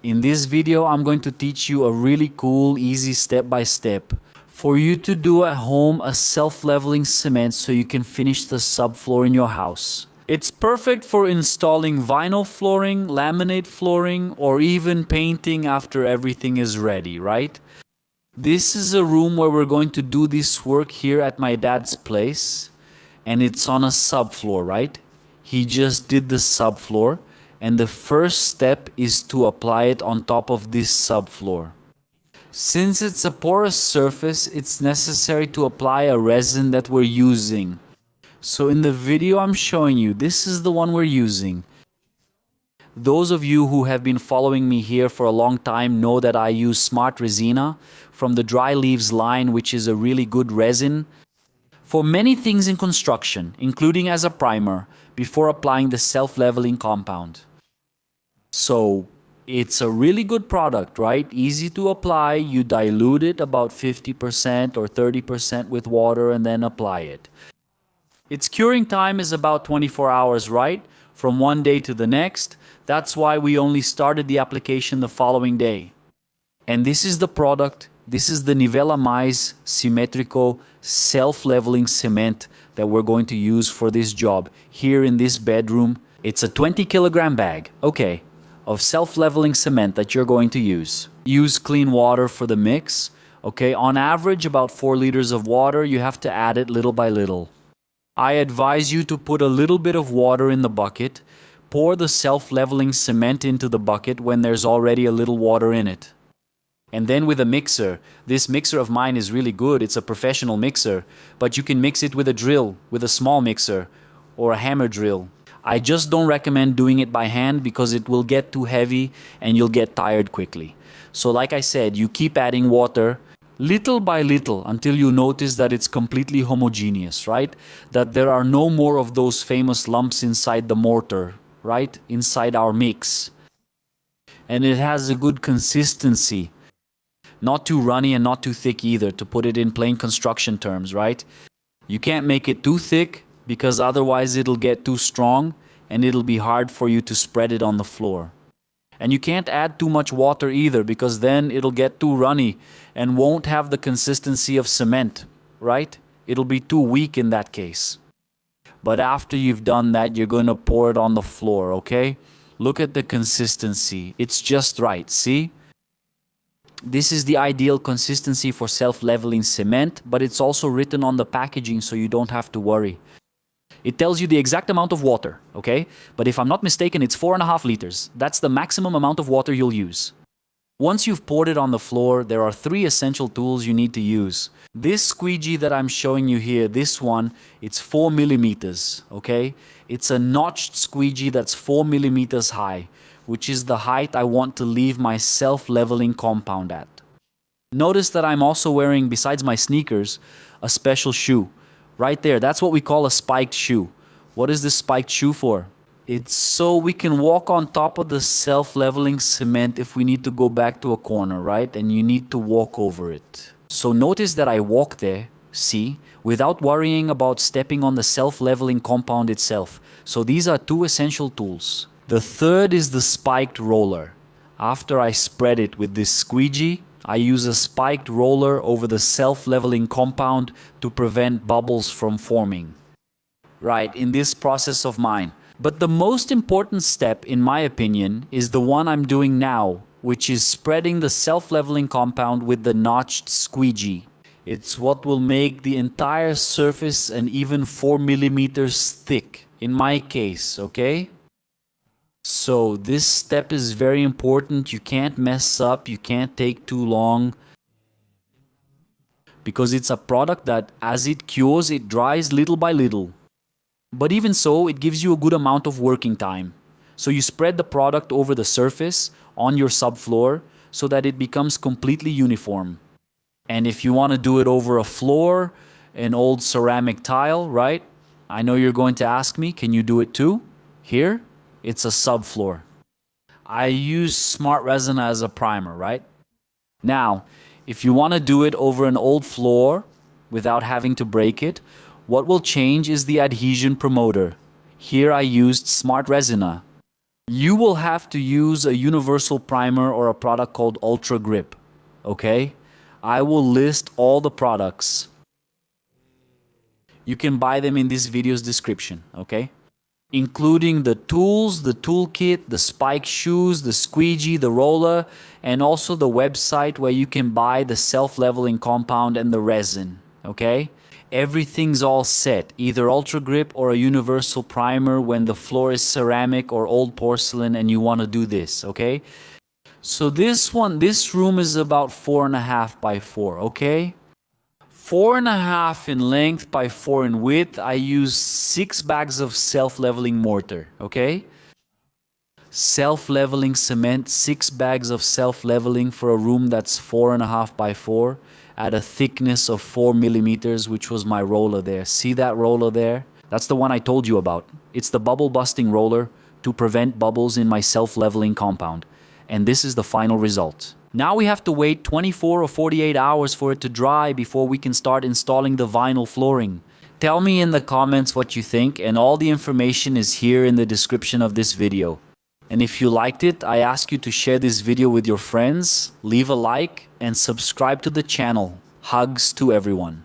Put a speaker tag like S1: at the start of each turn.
S1: In this video, I'm going to teach you a really cool, easy step-by-step for you to do at home a self-leveling cement so you can finish the subfloor in your house. It's perfect for installing vinyl flooring, laminate flooring, or even painting after everything is ready, right? This is a room where we're going to do this work here at my dad's place, and it's on a subfloor, right? He just did the subfloor, and the first step is to apply it on top of this subfloor. Since it's a porous surface, it's necessary to apply a resin that we're using. So in the video I'm showing you, this is the one we're using. Those of you who have been following me here for a long time know that I use Smart Resina from the Dry Leaves line, which is a really good resin for many things in construction, including as a primer, before applying the self-leveling compound. So it's a really good product, right? Easy to apply. You dilute it about 50% or 30% with water and then apply it. Its curing time is about 24 hours, right? From one day to the next. That's why we only started the application the following day. And this is the product. This is the Nivela Mais Symmetrico self-leveling cement that we're going to use for this job. Here in this bedroom, it's a 20 kilogram bag, okay, of self-leveling cement that you're going to use. Use clean water for the mix, okay? On average, about 4 liters of water. You have to add it little by little. I advise you to put a little bit of water in the bucket. Pour the self-leveling cement into the bucket when there's already a little water in it. And then with a mixer, this mixer of mine is really good. It's a professional mixer, but you can mix it with a drill, with a small mixer, or a hammer drill. I just don't recommend doing it by hand because it will get too heavy and you'll get tired quickly. So like I said, you keep adding water little by little until you notice that it's completely homogeneous, right? That there are no more of those famous lumps inside the mortar, right? Inside our mix. And it has a good consistency. Not too runny and not too thick either, to put it in plain construction terms, right? You can't make it too thick because otherwise it'll get too strong and it'll be hard for you to spread it on the floor. And you can't add too much water either because then it'll get too runny and won't have the consistency of cement, right? It'll be too weak in that case. But after you've done that, you're going to pour it on the floor, okay? Look at the consistency. It's just right, see? This is the ideal consistency for self-leveling cement, but it's also written on the packaging so you don't have to worry. It tells you the exact amount of water, okay? But if I'm not mistaken, it's 4.5 liters. That's the maximum amount of water you'll use. Once you've poured it on the floor, there are 3 essential tools you need to use. This squeegee that I'm showing you here, this one, it's 4 millimeters, okay? It's a notched squeegee that's 4 millimeters high, which is the height I want to leave my self-leveling compound at. Notice that I'm also wearing, besides my sneakers, a special shoe. Right there, that's what we call a spiked shoe. What is this spiked shoe for? It's so we can walk on top of the self-leveling cement if we need to go back to a corner, right? And you need to walk over it. So notice that I walk there, see, without worrying about stepping on the self-leveling compound itself. So these are 2 essential tools. The third is the spiked roller. After I spread it with this squeegee, I use a spiked roller over the self-leveling compound to prevent bubbles from forming. Right, in this process of mine. But the most important step, in my opinion, is the one I'm doing now, which is spreading the self-leveling compound with the notched squeegee. It's what will make the entire surface an even 4 millimeters thick, in my case, okay? So this step is very important. You can't mess up, you can't take too long, because it's a product that as it cures, it dries little by little. But even so, it gives you a good amount of working time. So you spread the product over the surface on your subfloor so that it becomes completely uniform. And if you want to do it over a floor, an old ceramic tile, right? I know you're going to ask me, can you do it too? Here? It's a subfloor. I use Smart Resin as a primer, right? Now, if you want to do it over an old floor without having to break it, what will change is the adhesion promoter. Here I used Smart Resina. you will have to use a universal primer or a product called Ultra Grip, okay? I will list all the products. You can buy them in this video's description, okay? Including the tools, the toolkit, the spike shoes, the squeegee, the roller, and also the website where you can buy the self-leveling compound and the resin, okay? Everything's all set, either Ultra Grip or a universal primer when the floor is ceramic or old porcelain and you want to do this, okay? So this room is about 4.5 by 4, okay? 4.5 in length by 4 in width. I use 6 bags of self-leveling mortar, okay? Self-leveling cement, 6 bags of self-leveling for a room that's 4.5 by 4 at a thickness of 4 millimeters, which was my roller there. See that roller there? That's the one I told you about. It's the bubble busting roller to prevent bubbles in my self-leveling compound. And this is the final result. Now we have to wait 24 or 48 hours for it to dry before we can start installing the vinyl flooring. Tell me in the comments what you think, and all the information is here in the description of this video. And if you liked it, I ask you to share this video with your friends, leave a like, and subscribe to the channel. Hugs to everyone.